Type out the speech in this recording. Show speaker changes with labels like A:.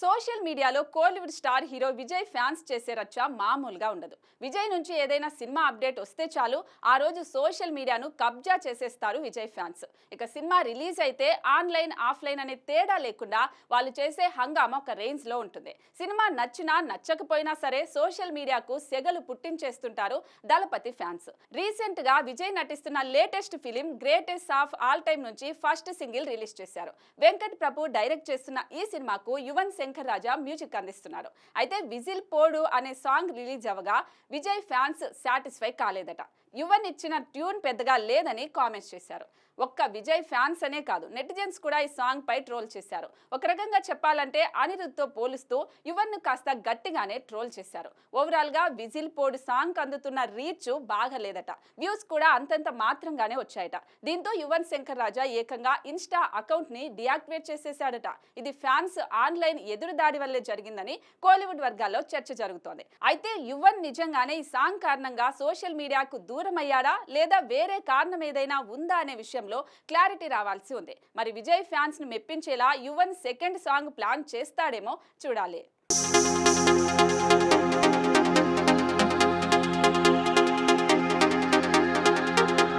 A: Social మీడియాలో Kollywood star hero Vijay fans చేసే రచ్చ మామూలుగా ఉండదు. విజయ్ నుంచి ఏదైనా సినిమా అప్డేట్ వస్తే చాలు ఆ రోజు సోషల్ మీడియాను కబ్జా చేసేస్తారు విజయ్ ఫ్యాన్స్. ఇక సినిమా రిలీజ్ అయితే ఆన్లైన్ ఆఫ్లైన్ అనే తేడా లేకుండా వాళ్ళు చేసే హంగామా ఒక రేంజ్ లో ఉంటుంది. సినిమా నచ్చినా నచ్చకపోయినా సరే సోషల్ మీడియాకు సెగలు పుట్టించేస్తుంటారు దళపతి ఫ్యాన్స్. రీసెంట్ గా విజయ్ నటిస్తున్న latest film greatest of all time నుంచి ఫస్ట్ సింగిల్ రిలీజ్ చేశారు. వెంకట్ ప్రభు డైరెక్ట్ చేస్తున్న ఈ సినిమాకు యువన్ శంకర్ రాజా మ్యూజిక్ అందిస్తున్నారు. అయితే విజిల్ పోడు అనే సాంగ్ రిలీజ్ అవగా విజయ్ ఫ్యాన్స్ సాటిస్ఫై కాలేదట. యువన్ ఇచ్చిన ట్యూన్ పెద్దగా లేదని కామెంట్స్ చేశారు. ఒక్క విజయ్ ఫ్యాన్స్ అనే కాదు, నెటిజన్స్ కూడా ఈ సాంగ్ పై ట్రోల్ చేశారు. ఒక రకంగా చెప్పాలంటే అనిరుద్ధ్తో పోలుస్తూ యువన్ ను కాస్త గట్టిగానే ట్రోల్ చేశారు. ఓవరాల్ గా విజిల్ పోడు సాంగ్ అందుతున్న రీచ్ బాగా లేదట. వ్యూస్ కూడా అంతంత మాత్రంగానే వచ్చాయట. దీంతో యువన్ శంకర్ రాజా ఏకంగా ఇన్స్టా అకౌంట్ ని డియాక్టివేట్ చేసేశాడట. ఇది ఫ్యాన్స్ ఆన్లైన్ ఎదురుదాడి వల్లే జరిగిందని కోలీవుడ్ వర్గాల్లో చర్చ జరుగుతోంది. అయితే యువన్ నిజంగానే ఈ సాంగ్ కారణంగా సోషల్ మీడియాకు దూరం అయ్యాడా లేదా వేరే కారణం ఏదైనా ఉందా అనే విషయంలో క్లారిటీ రావాల్సి ఉంది. మరి విజయ్ ఫ్యాన్స్ ను మెప్పించేలా యువన్ సెకండ్ సాంగ్ ప్లాన్ చేస్తాడేమో చూడాలి.